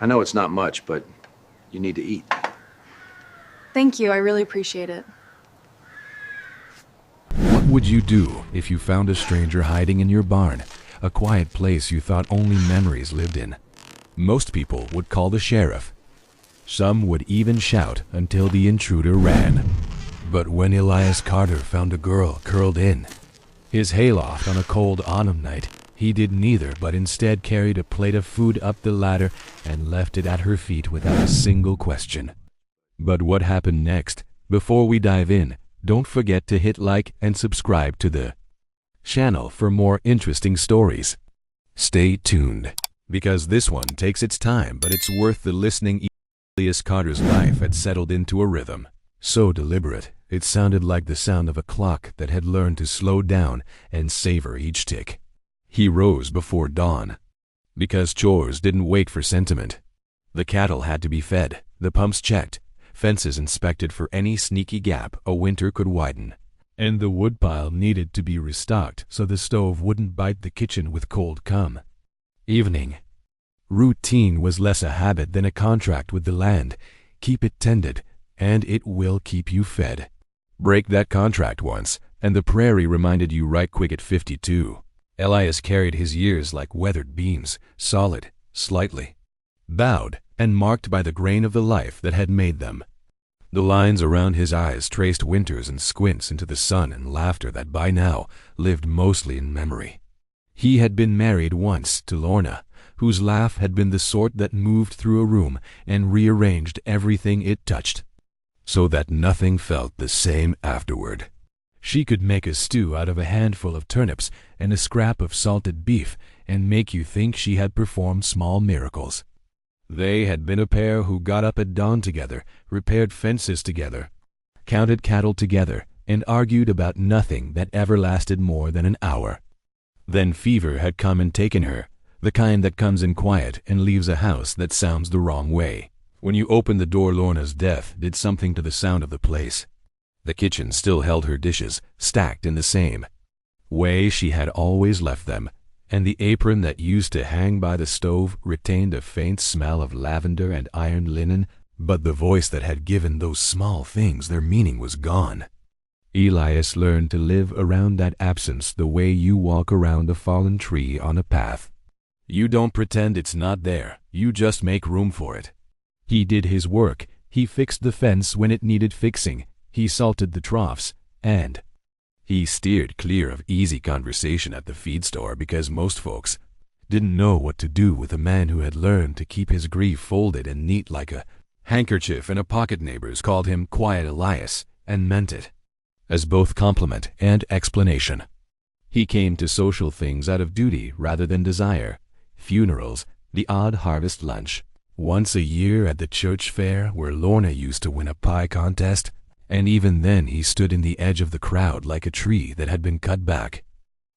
I know it's not much, but you need to eat. Thank you, I really appreciate it. What would you do if you found a stranger hiding in your barn, a quiet place you thought only memories lived in? Most people would call the sheriff. Some would even shout until the intruder ran. But when Elias Carter found a girl curled in his hayloft on a cold autumn night, he did neither, but instead carried a plate of food up the ladder and left it at her feet without a single question. But what happened next? Before we dive in, don't forget to hit like and subscribe to the channel for more interesting stories. Stay tuned, because this one takes its time, but it's worth the listening. Elias Carter's life had settled into a rhythm, so deliberate it sounded like the sound of a clock that had learned to slow down and savor each tick. He rose before dawn, because chores didn't wait for sentiment. The cattle had to be fed, the pumps checked, fences inspected for any sneaky gap a winter could widen, and the woodpile needed to be restocked so the stove wouldn't bite the kitchen with cold cum. Evening. Routine was less a habit than a contract with the land. Keep it tended, and it will keep you fed. Break that contract once, and the prairie reminded you right quick at 52. Elias carried his years like weathered beams, solid, slightly bowed, and marked by the grain of the life that had made them. The lines around his eyes traced winters and squints into the sun and laughter that by now lived mostly in memory. He had been married once to Lorna, whose laugh had been the sort that moved through a room and rearranged everything it touched, so that nothing felt the same afterward. She could make a stew out of a handful of turnips and a scrap of salted beef and make you think she had performed small miracles. They had been a pair who got up at dawn together, repaired fences together, counted cattle together, and argued about nothing that ever lasted more than an hour. Then fever had come and taken her, the kind that comes in quiet and leaves a house that sounds the wrong way. When you opened the door, Lorna's death did something to the sound of the place. The kitchen still held her dishes, stacked in the same way she had always left them, and the apron that used to hang by the stove retained a faint smell of lavender and ironed linen, but the voice that had given those small things their meaning was gone. Elias learned to live around that absence the way you walk around a fallen tree on a path. You don't pretend it's not there, you just make room for it. He did his work. He fixed the fence when it needed fixing. He salted the troughs, and he steered clear of easy conversation at the feed store because most folks didn't know what to do with a man who had learned to keep his grief folded and neat like a handkerchief in a pocket. Neighbors called him Quiet Elias and meant it as both compliment and explanation. He came to social things out of duty rather than desire. Funerals, the odd harvest lunch, once a year at the church fair where Lorna used to win a pie contest, and even then he stood in the edge of the crowd like a tree that had been cut back,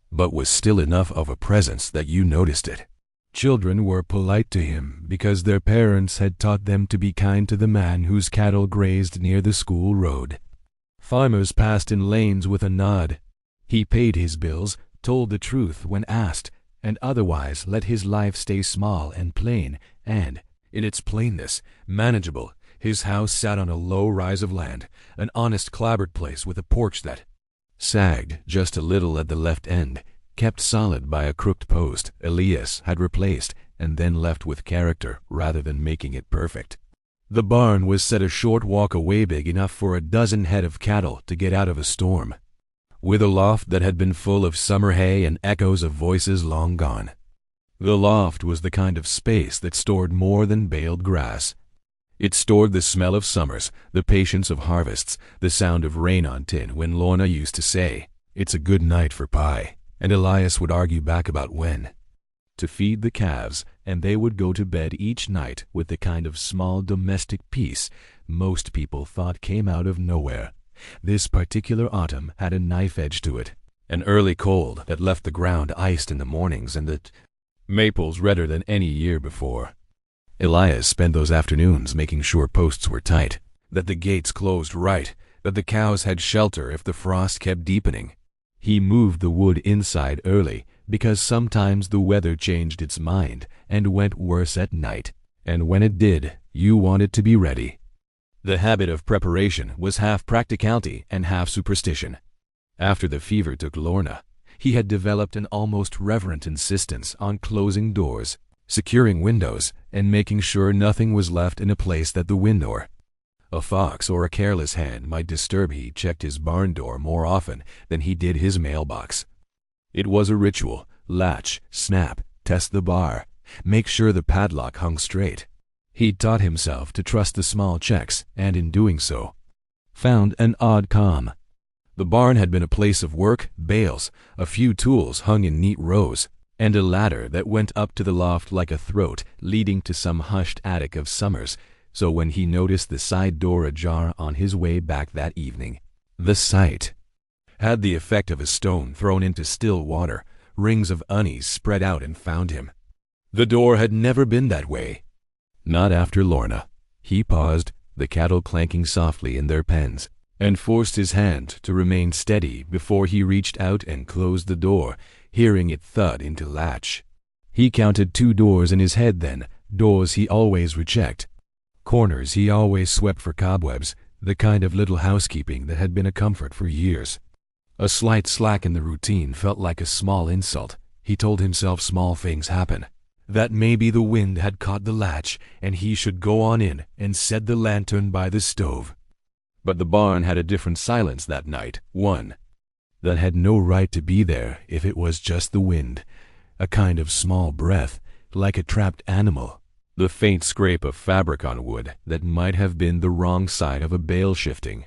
but was still enough of a presence that you noticed it. Children were polite to him because their parents had taught them to be kind to the man whose cattle grazed near the school road. Farmers passed in lanes with a nod. He paid his bills, told the truth when asked, and otherwise let his life stay small and plain and, in its plainness, manageable. His house sat on a low rise of land, an honest clapboard place with a porch that sagged just a little at the left end, kept solid by a crooked post Elias had replaced and then left with character rather than making it perfect. The barn was set a short walk away, big enough for a dozen head of cattle to get out of a storm, with a loft that had been full of summer hay and echoes of voices long gone. The loft was the kind of space that stored more than baled grass. It stored the smell of summers, the patience of harvests, the sound of rain on tin when Lorna used to say, "It's a good night for pie," and Elias would argue back about when to feed the calves, and they would go to bed each night with the kind of small domestic peace most people thought came out of nowhere. This particular autumn had a knife edge to it, an early cold that left the ground iced in the mornings and the maples redder than any year before. Elias spent those afternoons making sure posts were tight, that the gates closed right, that the cows had shelter if the frost kept deepening. He moved the wood inside early because sometimes the weather changed its mind and went worse at night, and when it did, you wanted to be ready. The habit of preparation was half practicality and half superstition. After the fever took Lorna, he had developed an almost reverent insistence on closing doors, securing windows, and making sure nothing was left in a place that the wind or a fox or a careless hand might disturb. He checked his barn door more often than he did his mailbox. It was a ritual: latch, snap, test the bar, make sure the padlock hung straight. He taught himself to trust the small checks, and in doing so, found an odd calm. The barn had been a place of work, bales, a few tools hung in neat rows, and a ladder that went up to the loft like a throat leading to some hushed attic of Summers. So when he noticed the side door ajar on his way back that evening, the sight had the effect of a stone thrown into still water. Rings of unease spread out and found him. The door had never been that way. Not after Lorna. He paused, the cattle clanking softly in their pens, and forced his hand to remain steady before he reached out and closed the door, hearing it thud into latch. He counted 2 doors in his head then, doors he always rechecked. Corners he always swept for cobwebs, the kind of little housekeeping that had been a comfort for years. A slight slack in the routine felt like a small insult. He told himself small things happen, that maybe the wind had caught the latch and he should go on in and set the lantern by the stove. But the barn had a different silence that night, one that had no right to be there if it was just the wind, a kind of small breath, like a trapped animal, the faint scrape of fabric on wood that might have been the wrong side of a bale shifting.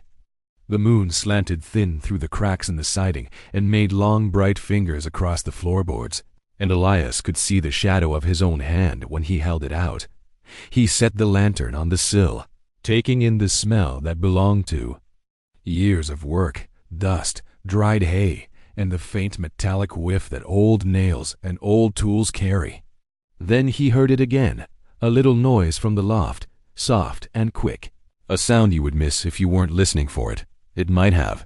The moon slanted thin through the cracks in the siding and made long bright fingers across the floorboards, and Elias could see the shadow of his own hand when he held it out. He set the lantern on the sill, taking in the smell that belonged to years of work, dust, dried hay, and the faint metallic whiff that old nails and old tools carry. Then he heard it again, a little noise from the loft, soft and quick, a sound you would miss if you weren't listening for it. It might have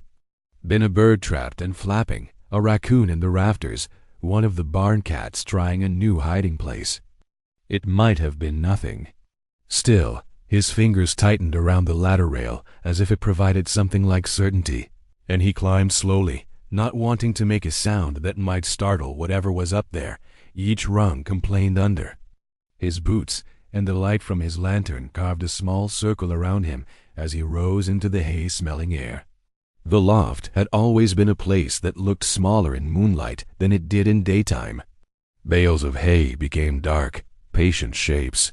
been a bird trapped and flapping, a raccoon in the rafters, one of the barn cats trying a new hiding place. It might have been nothing. Still, his fingers tightened around the ladder rail as if it provided something like certainty, and he climbed slowly, not wanting to make a sound that might startle whatever was up there. Each rung complained under his boots, and the light from his lantern carved a small circle around him as he rose into the hay-smelling air. The loft had always been a place that looked smaller in moonlight than it did in daytime. Bales of hay became dark, patient shapes,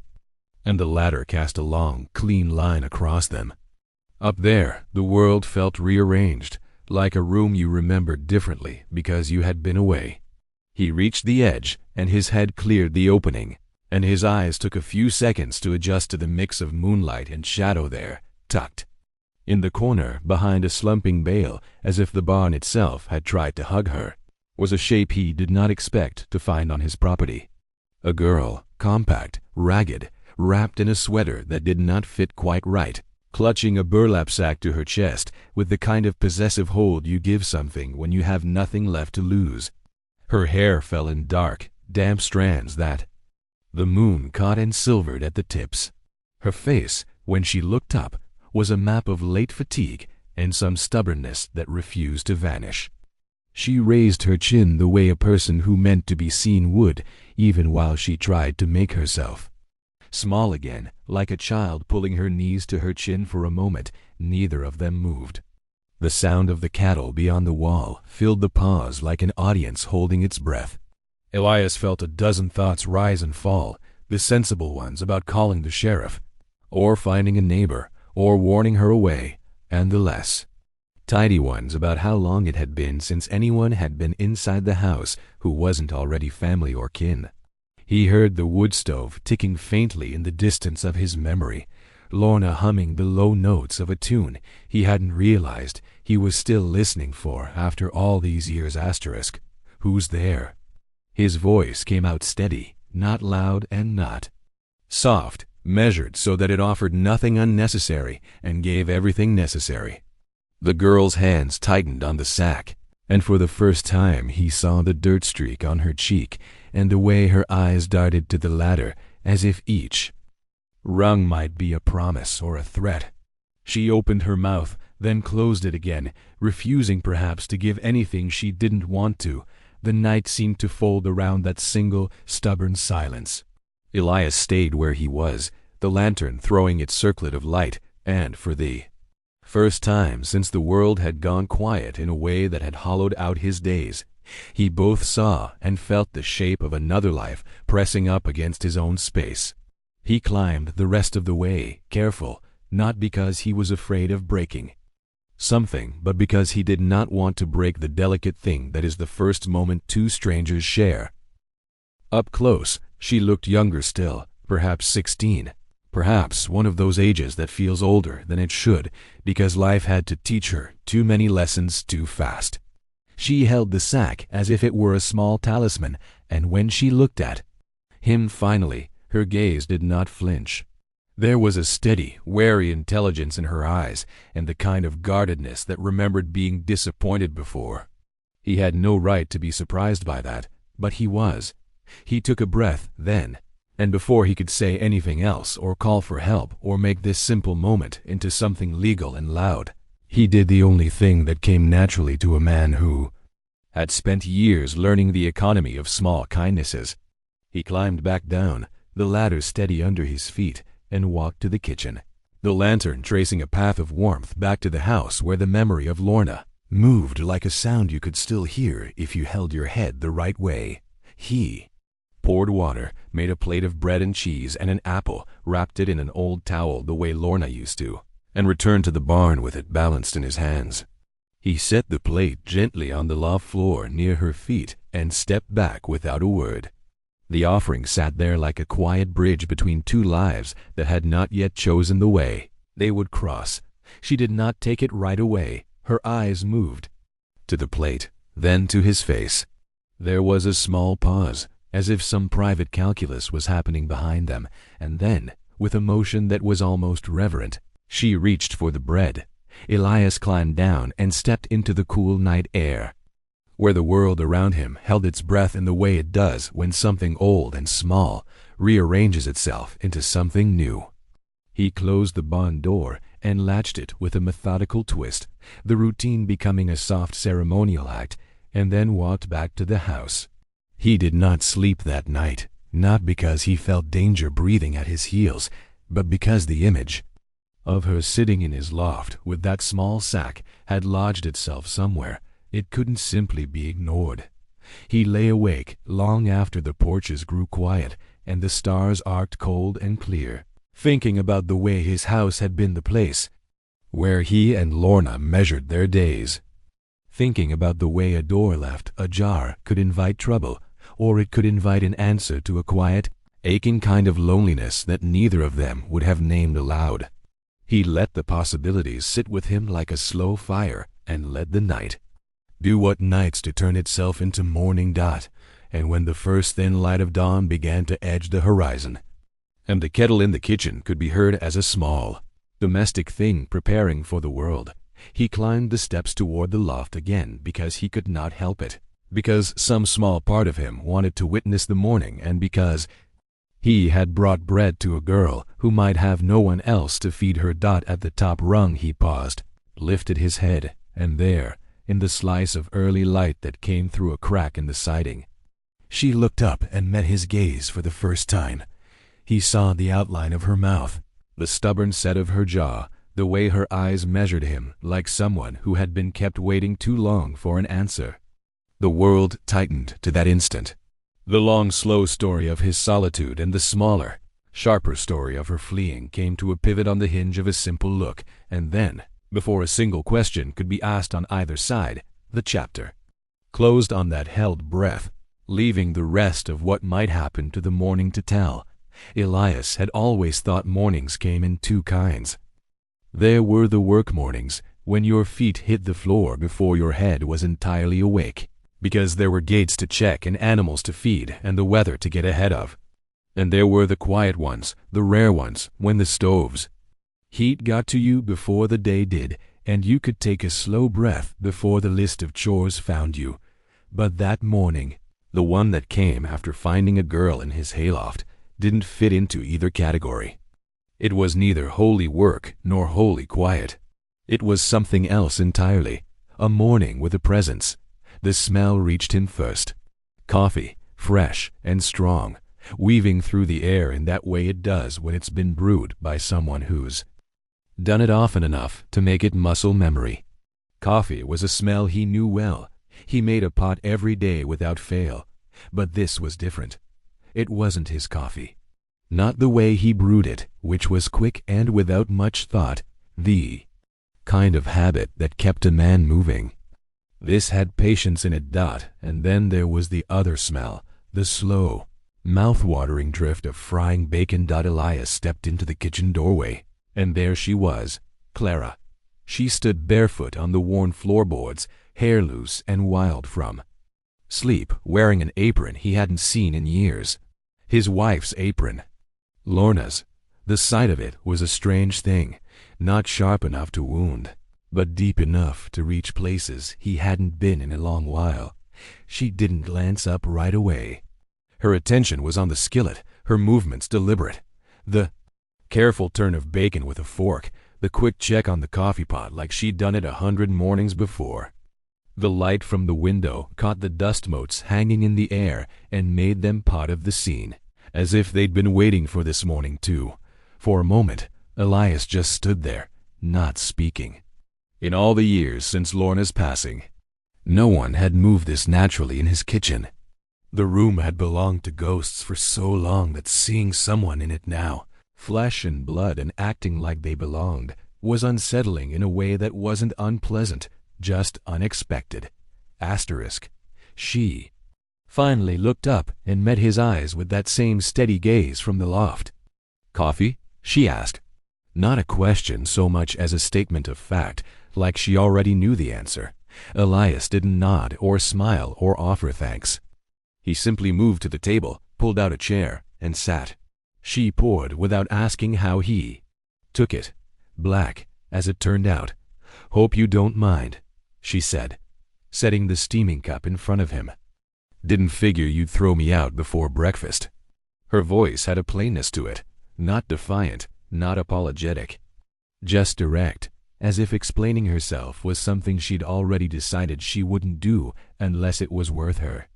and the ladder cast a long, clean line across them. Up there, the world felt rearranged, like a room you remembered differently because you had been away. He reached the edge, and his head cleared the opening, and his eyes took a few seconds to adjust to the mix of moonlight and shadow there, tucked in the corner behind a slumping bale, as if the barn itself had tried to hug her, was a shape he did not expect to find on his property. A girl, compact, ragged, wrapped in a sweater that did not fit quite right, clutching a burlap sack to her chest with the kind of possessive hold you give something when you have nothing left to lose. Her hair fell in dark, damp strands that the moon caught and silvered at the tips. Her face, when she looked up, was a map of late fatigue and some stubbornness that refused to vanish. She raised her chin the way a person who meant to be seen would, even while she tried to make herself small again, like a child pulling her knees to her chin for a moment. Neither of them moved. The sound of the cattle beyond the wall filled the pause like an audience holding its breath. Elias felt a dozen thoughts rise and fall, the sensible ones about calling the sheriff, or finding a neighbor, or warning her away, and the less tidy ones about how long it had been since anyone had been inside the house who wasn't already family or kin. He heard the wood stove ticking faintly in the distance of his memory, Lorna humming the low notes of a tune he hadn't realized he was still listening for after all these years. Who's there? His voice came out steady, not loud and not soft, measured so that it offered nothing unnecessary and gave everything necessary. The girl's hands tightened on the sack, and for the first time he saw the dirt streak on her cheek and the way her eyes darted to the ladder as if each Rung might be a promise or a threat. She opened her mouth, then closed it again, refusing perhaps to give anything she didn't want to. The night seemed to fold around that single, stubborn silence. Elias stayed where he was, the lantern throwing its circlet of light, and for the first time since the world had gone quiet in a way that had hollowed out his days, he both saw and felt the shape of another life pressing up against his own space. He climbed the rest of the way, careful, not because he was afraid of breaking something, but because he did not want to break the delicate thing that is the first moment two strangers share. Up close, she looked younger still, perhaps 16, perhaps one of those ages that feels older than it should because life had to teach her too many lessons too fast. She held the sack as if it were a small talisman, and when she looked at him finally, her gaze did not flinch. There was a steady, wary intelligence in her eyes, and the kind of guardedness that remembered being disappointed before. He had no right to be surprised by that, but he was. He took a breath then, and before he could say anything else or call for help or make this simple moment into something legal and loud, he did the only thing that came naturally to a man who had spent years learning the economy of small kindnesses. He climbed back down, the ladder steady under his feet, and walked to the kitchen, the lantern tracing a path of warmth back to the house where the memory of Lorna moved like a sound you could still hear if you held your head the right way. He poured water, made a plate of bread and cheese and an apple, wrapped it in an old towel the way Lorna used to, and returned to the barn with it balanced in his hands. He set the plate gently on the loft floor near her feet and stepped back without a word. The offering sat there like a quiet bridge between two lives that had not yet chosen the way they would cross. She did not take it right away. Her eyes moved to the plate, then to his face. There was a small pause, as if some private calculus was happening behind them, and then, with a motion that was almost reverent, she reached for the bread. Elias climbed down and stepped into the cool night air, where the world around him held its breath in the way it does when something old and small rearranges itself into something new. He closed the barn door and latched it with a methodical twist, the routine becoming a soft ceremonial act, and then walked back to the house. He did not sleep that night, not because he felt danger breathing at his heels, but because the image of her sitting in his loft with that small sack had lodged itself somewhere. It couldn't simply be ignored. He lay awake long after the porches grew quiet and the stars arced cold and clear, thinking about the way his house had been the place where he and Lorna measured their days, thinking about the way a door left ajar could invite trouble, or it could invite an answer to a quiet, aching kind of loneliness that neither of them would have named aloud. He let the possibilities sit with him like a slow fire and let the night do what nights to turn itself into morning dot, and when the first thin light of dawn began to edge the horizon, and the kettle in the kitchen could be heard as a small, domestic thing preparing for the world, he climbed the steps toward the loft again because he could not help it, because some small part of him wanted to witness the morning, and because he had brought bread to a girl who might have no one else to feed her. At the top rung he paused, lifted his head, and there, in the slice of early light that came through a crack in the siding, she looked up and met his gaze for the first time. He saw the outline of her mouth, the stubborn set of her jaw, the way her eyes measured him like someone who had been kept waiting too long for an answer. The world tightened to that instant. The long, slow story of his solitude and the smaller, sharper story of her fleeing came to a pivot on the hinge of a simple look, and then, before a single question could be asked on either side, the chapter closed on that held breath, leaving the rest of what might happen to the morning to tell. Elias had always thought mornings came in two kinds. There were the work mornings, when your feet hit the floor before your head was entirely awake, because there were gates to check and animals to feed and the weather to get ahead of. And there were the quiet ones, the rare ones, when the stoves heat got to you before the day did, and you could take a slow breath before the list of chores found you. But that morning, the one that came after finding a girl in his hayloft, didn't fit into either category. It was neither wholly work nor wholly quiet. It was something else entirely, a morning with a presence. The smell reached him first. Coffee, fresh and strong, weaving through the air in that way it does when it's been brewed by someone who's done it often enough to make it muscle memory. Coffee was a smell he knew well. He made a pot every day without fail. But this was different. It wasn't his coffee. Not the way he brewed it, which was quick and without much thought, the kind of habit that kept a man moving. This had patience in it. And then there was the other smell, the slow, mouth-watering drift of frying bacon. Elias stepped into the kitchen doorway, and there she was, Clara. She stood barefoot on the worn floorboards, hair loose and wild from sleep, wearing an apron he hadn't seen in years. His wife's apron. Lorna's. The sight of it was a strange thing, not sharp enough to wound, but deep enough to reach places he hadn't been in a long while. She didn't glance up right away. Her attention was on the skillet, her movements deliberate. The careful turn of bacon with a fork, the quick check on the coffee pot like she'd done it 100 mornings before. The light from the window caught the dust motes hanging in the air and made them part of the scene, as if they'd been waiting for this morning too. For a moment, Elias just stood there, not speaking. In all the years since Lorna's passing, no one had moved this naturally in his kitchen. The room had belonged to ghosts for so long that seeing someone in it now, flesh and blood and acting like they belonged, was unsettling in a way that wasn't unpleasant, just unexpected. She finally looked up and met his eyes with that same steady gaze from the loft. "Coffee?" she asked. Not a question so much as a statement of fact, like she already knew the answer. Elias didn't nod or smile or offer thanks. He simply moved to the table, pulled out a chair, and sat. She poured without asking how he took it. Black, as it turned out. "Hope you don't mind," she said, setting the steaming cup in front of him. "Didn't figure you'd throw me out before breakfast." Her voice had a plainness to it, not defiant, not apologetic. Just direct, as if explaining herself was something she'd already decided she wouldn't do unless it was worth her.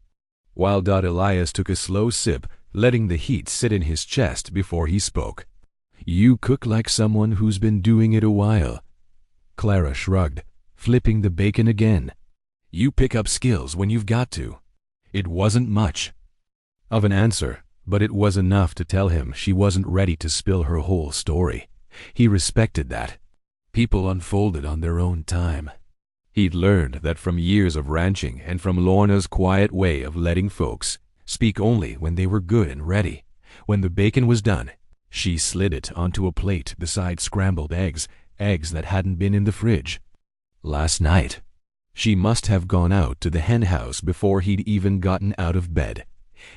While Elias took a slow sip, letting the heat sit in his chest before he spoke. "You cook like someone who's been doing it a while." Clara shrugged, flipping the bacon again. "You pick up skills when you've got to." It wasn't much of an answer, but it was enough to tell him she wasn't ready to spill her whole story. He respected that. People unfolded on their own time. He'd learned that from years of ranching and from Lorna's quiet way of letting folks speak only when they were good and ready. When the bacon was done, she slid it onto a plate beside scrambled eggs that hadn't been in the fridge. Last night, she must have gone out to the hen house before he'd even gotten out of bed.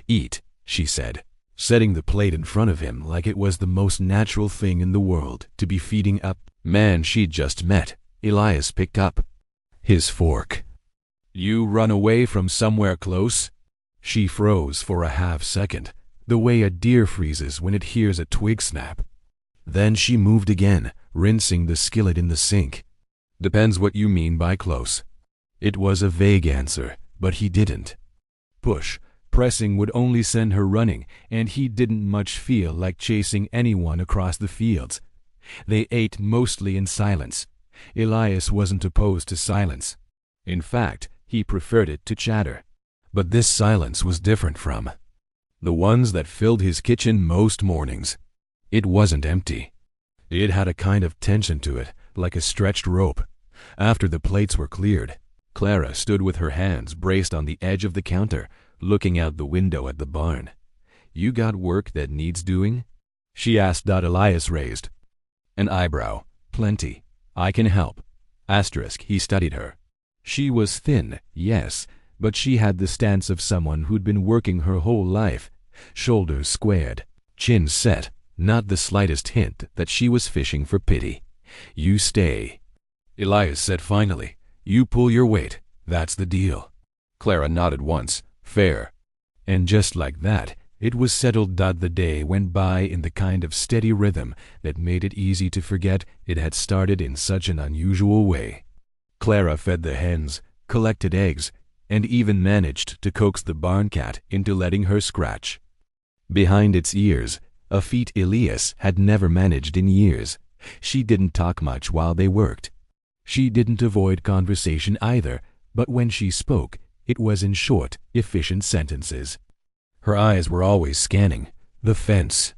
"Eat," she said, setting the plate in front of him like it was the most natural thing in the world to be feeding up man she'd just met. Elias picked up his fork. "You run away from somewhere close?" She froze for a half second, the way a deer freezes when it hears a twig snap. Then she moved again, rinsing the skillet in the sink. "Depends what you mean by close." It was a vague answer, but he didn't push. Pressing would only send her running, and he didn't much feel like chasing anyone across the fields. They ate mostly in silence. Elias wasn't opposed to silence. In fact, he preferred it to chatter. But this silence was different from the ones that filled his kitchen most mornings. It wasn't empty. It had a kind of tension to it, like a stretched rope. After the plates were cleared, Clara stood with her hands braced on the edge of the counter, looking out the window at the barn. "You got work that needs doing?" she asked. Elias raised an eyebrow. "Plenty. I can help." He studied her. She was thin, yes, but she had the stance of someone who'd been working her whole life. Shoulders squared, chin set, not the slightest hint that she was fishing for pity. "You stay," Elias said finally. "You pull your weight. That's the deal." Clara nodded once. "Fair." And just like that, It was settled that the day went by in the kind of steady rhythm that made it easy to forget it had started in such an unusual way. Clara fed the hens, collected eggs, and even managed to coax the barn cat into letting her scratch. Behind its ears, a feat Elias had never managed in years. She didn't talk much while they worked. She didn't avoid conversation either, but when she spoke, it was in short, efficient sentences. Her eyes were always scanning the fence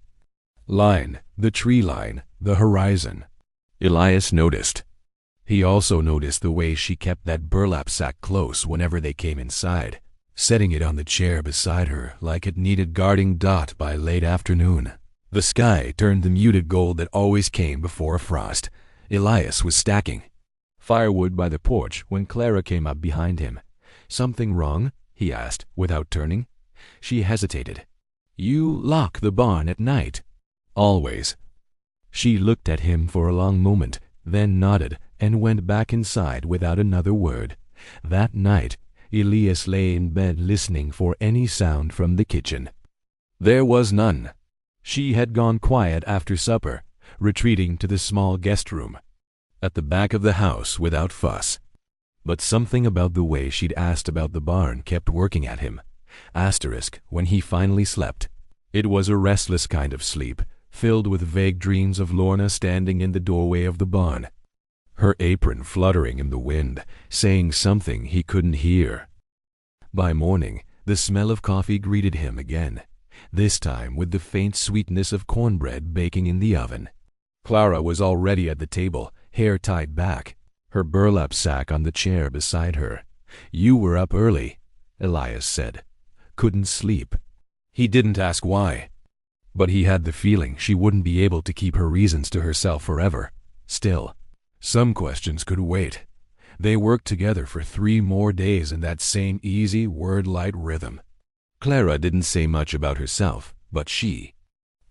line, the tree line, the horizon. Elias noticed. He also noticed the way she kept that burlap sack close whenever they came inside, setting it on the chair beside her like it needed guarding by late afternoon. The sky turned the muted gold that always came before a frost. Elias was stacking firewood by the porch when Clara came up behind him. "Something wrong?" he asked, without turning. She hesitated. "You lock the barn at night?" "Always." She looked at him for a long moment, then nodded and went back inside without another word. That night, Elias lay in bed listening for any sound from the kitchen. There was none. She had gone quiet after supper, retreating to the small guest room at the back of the house without fuss. But something about the way she'd asked about the barn kept working at him. When he finally slept. It was a restless kind of sleep, filled with vague dreams of Lorna standing in the doorway of the barn, her apron fluttering in the wind, saying something he couldn't hear. By morning, the smell of coffee greeted him again, this time with the faint sweetness of cornbread baking in the oven. Clara was already at the table, hair tied back, her burlap sack on the chair beside her. "You were up early," Elias said. "Couldn't sleep." He didn't ask why, but he had the feeling she wouldn't be able to keep her reasons to herself forever. Still, some questions could wait. They worked together for 3 more days in that same easy, word-light rhythm. Clara didn't say much about herself, but she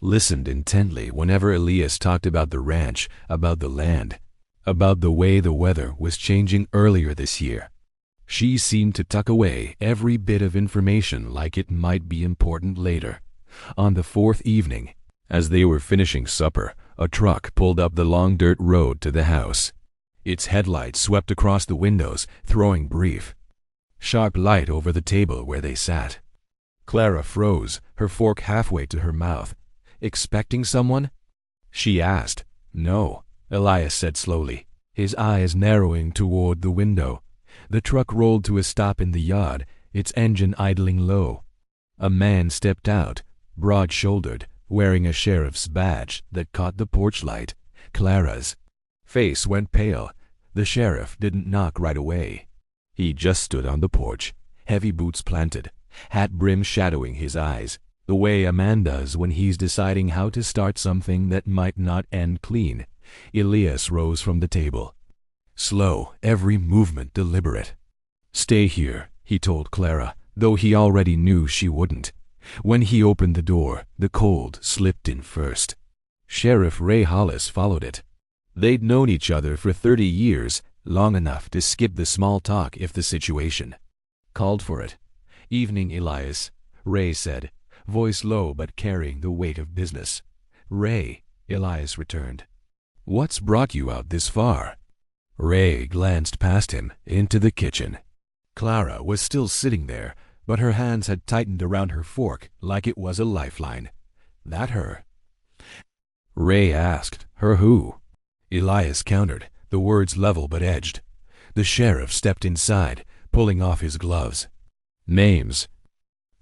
listened intently whenever Elias talked about the ranch, about the land, about the way the weather was changing earlier this year. She seemed to tuck away every bit of information like it might be important later. On the 4th evening, as they were finishing supper, a truck pulled up the long dirt road to the house. Its headlights swept across the windows, throwing brief, sharp light over the table where they sat. Clara froze, her fork halfway to her mouth. "Expecting someone?" she asked. "No," Elias said slowly, his eyes narrowing toward the window. The truck rolled to a stop in the yard, its engine idling low. A man stepped out, broad-shouldered, wearing a sheriff's badge that caught the porch light. Clara's face went pale. The sheriff didn't knock right away. He just stood on the porch, heavy boots planted, hat brim shadowing his eyes, the way a man does when he's deciding how to start something that might not end clean. Elias rose from the table. Slow, every movement deliberate. "Stay here," he told Clara, though he already knew she wouldn't. When he opened the door, the cold slipped in first. Sheriff Ray Hollis followed it. They'd known each other for 30 years, long enough to skip the small talk if the situation called for it. "Evening, Elias," Ray said, voice low but carrying the weight of business. "Ray," Elias returned. "What's brought you out this far?" Ray glanced past him into the kitchen. Clara was still sitting there, but her hands had tightened around her fork like it was a lifeline. "That her?" Ray asked. "Her who?" Elias countered, the words level but edged. The sheriff stepped inside, pulling off his gloves. "Names: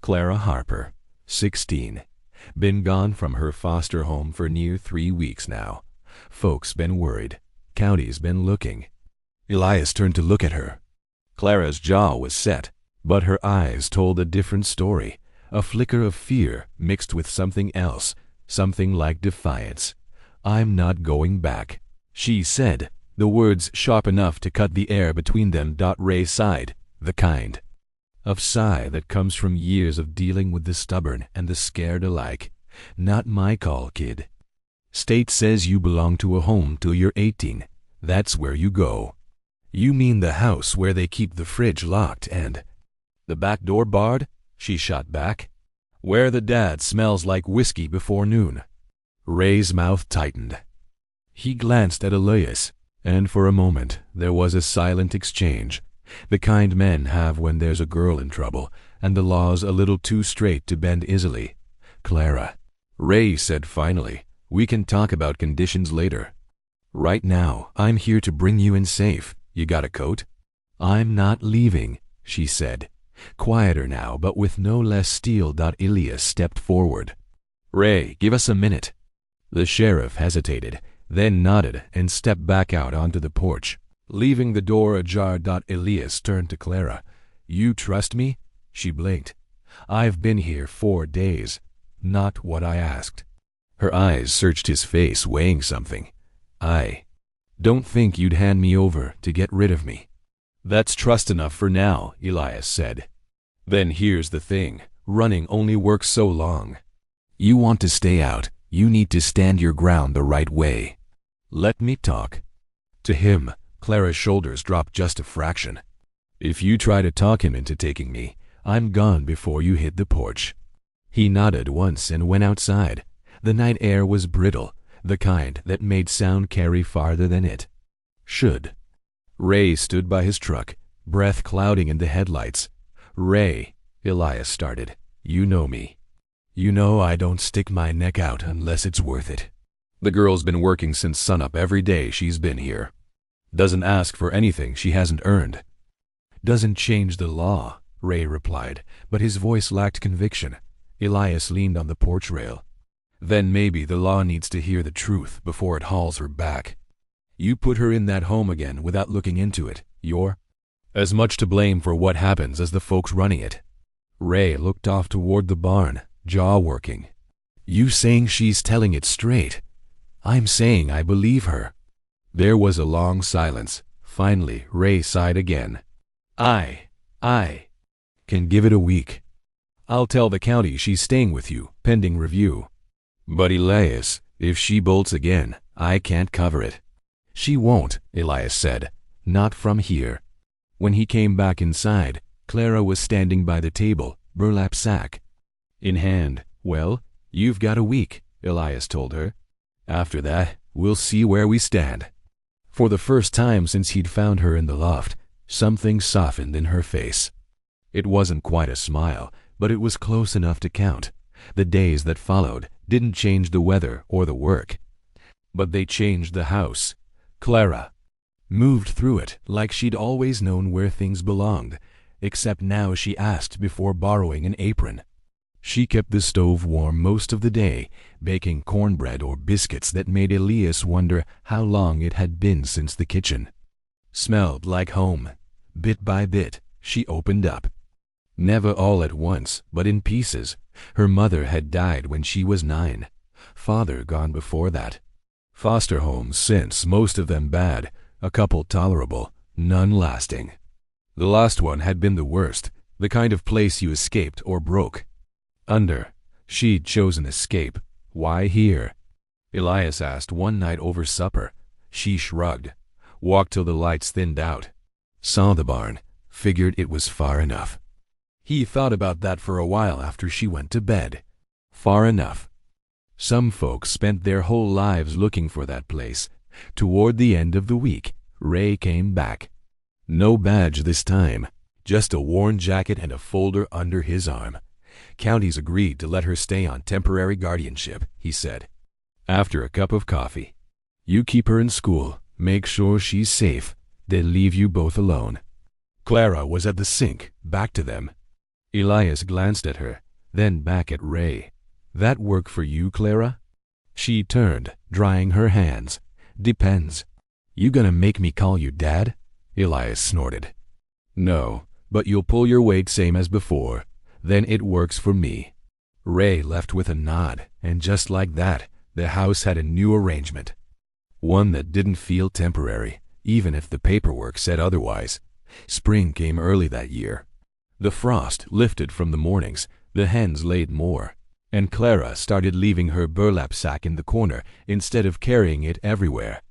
Clara Harper, 16. Been gone from her foster home for near 3 weeks now. Folks been worried. County's been looking." Elias turned to look at her. Clara's jaw was set, but her eyes told a different story, a flicker of fear mixed with something else, something like defiance. "I'm not going back," she said, the words sharp enough to cut the air between them. Ray sighed, the kind of sigh that comes from years of dealing with the stubborn and the scared alike. "Not my call, kid. State says you belong to a home till you're 18. That's where you go." "You mean the house where they keep the fridge locked and the back door barred?" she shot back. Where the dad smells like whiskey before noon. Ray's mouth tightened. He glanced at Elias, and for a moment there was a silent exchange, the kind men have when there's a girl in trouble and the law's a little too straight to bend easily. Clara, Ray said finally, we can talk about conditions later. Right now, I'm here to bring you in safe. You got a coat? I'm not leaving, she said, quieter now but with no less steel. Elias stepped forward. Ray, give us a minute. The sheriff hesitated, then nodded and stepped back out onto the porch, leaving the door ajar. Elias turned to Clara. You trust me? She blinked. I've been here 4 days. Not what I asked. Her eyes searched his face, weighing something. I don't think you'd hand me over to get rid of me. That's trust enough for now, Elias said. Then here's the thing. Running only works so long. You want to stay out. You need to stand your ground the right way. Let me talk. To him, Clara's shoulders dropped just a fraction. If you try to talk him into taking me, I'm gone before you hit the porch. He nodded once and went outside. The night air was brittle, the kind that made sound carry farther than it should. Ray stood by his truck, breath clouding in the headlights. Ray, Elias started, you know me. You know I don't stick my neck out unless it's worth it. The girl's been working since sunup every day she's been here. Doesn't ask for anything she hasn't earned. Doesn't change the law, Ray replied, but his voice lacked conviction. Elias leaned on the porch rail. Then maybe the law needs to hear the truth before it hauls her back. You put her in that home again without looking into it. You're as much to blame for what happens as the folks running it. Ray looked off toward the barn, jaw working. You saying she's telling it straight? I'm saying I believe her. There was a long silence. Finally, Ray sighed again. I can give it a week. I'll tell the county she's staying with you, pending review. But Elias, if she bolts again, I can't cover it. She won't, Elias said. Not from here. When he came back inside, Clara was standing by the table, burlap sack in hand. Well, you've got a week, Elias told her. After that, we'll see where we stand. For the first time since he'd found her in the loft, something softened in her face. It wasn't quite a smile, but it was close enough to count. The days that followed didn't change the weather or the work, but they changed the house. Clara moved through it like she'd always known where things belonged, except now she asked before borrowing an apron. She kept the stove warm most of the day, baking cornbread or biscuits that made Elias wonder how long it had been since the kitchen smelled like home. Bit by bit, she opened up. Never all at once, but in pieces. Her mother had died when she was 9. Father gone before that. Foster homes since, most of them bad, a couple tolerable, none lasting. The last one had been the worst, the kind of place you escaped or broke under. She'd chosen escape. Why here? Elias asked one night over supper. She shrugged, walked till the lights thinned out, saw the barn, figured it was far enough. He thought about that for a while after she went to bed. Far enough. Some folks spent their whole lives looking for that place. Toward the end of the week, Ray came back. No badge this time, just a worn jacket and a folder under his arm. Counties agreed to let her stay on temporary guardianship, he said. After a cup of coffee. You keep her in school, make sure she's safe, then leave you both alone. Clara was at the sink, back to them. Elias glanced at her, then back at Ray. That work for you, Clara? She turned, drying her hands. Depends. You gonna make me call you Dad? Elias snorted. No, but you'll pull your weight same as before. Then it works for me. Ray left with a nod, and just like that, the house had a new arrangement. One that didn't feel temporary, even if the paperwork said otherwise. Spring came early that year. The frost lifted from the mornings, the hens laid more, and Clara started leaving her burlap sack in the corner instead of carrying it everywhere.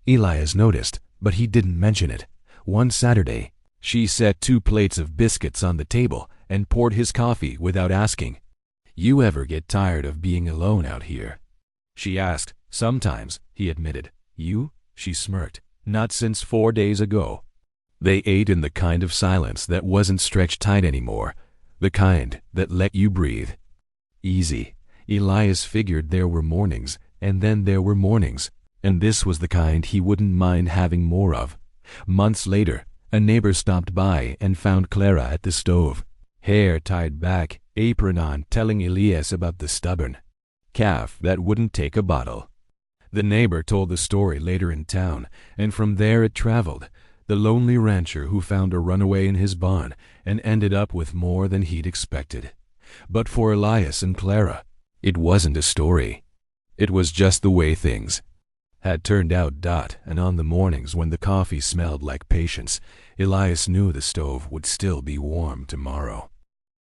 Elias noticed, but he didn't mention it. One Saturday, she set 2 plates of biscuits on the table and poured his coffee without asking. "You ever get tired of being alone out here?" She asked. "Sometimes," he admitted. "You?" She smirked. "Not since 4 days ago." They ate in the kind of silence that wasn't stretched tight anymore, the kind that let you breathe. Easy. Elias figured there were mornings, and then there were mornings, and this was the kind he wouldn't mind having more of. Months later, a neighbor stopped by and found Clara at the stove, hair tied back, apron on, telling Elias about the stubborn calf that wouldn't take a bottle. The neighbor told the story later in town, and from there it traveled, the lonely rancher who found a runaway in his barn and ended up with more than he'd expected. But for Elias and Clara, it wasn't a story. It was just the way things had turned out. And on the mornings when the coffee smelled like patience, Elias knew the stove would still be warm tomorrow.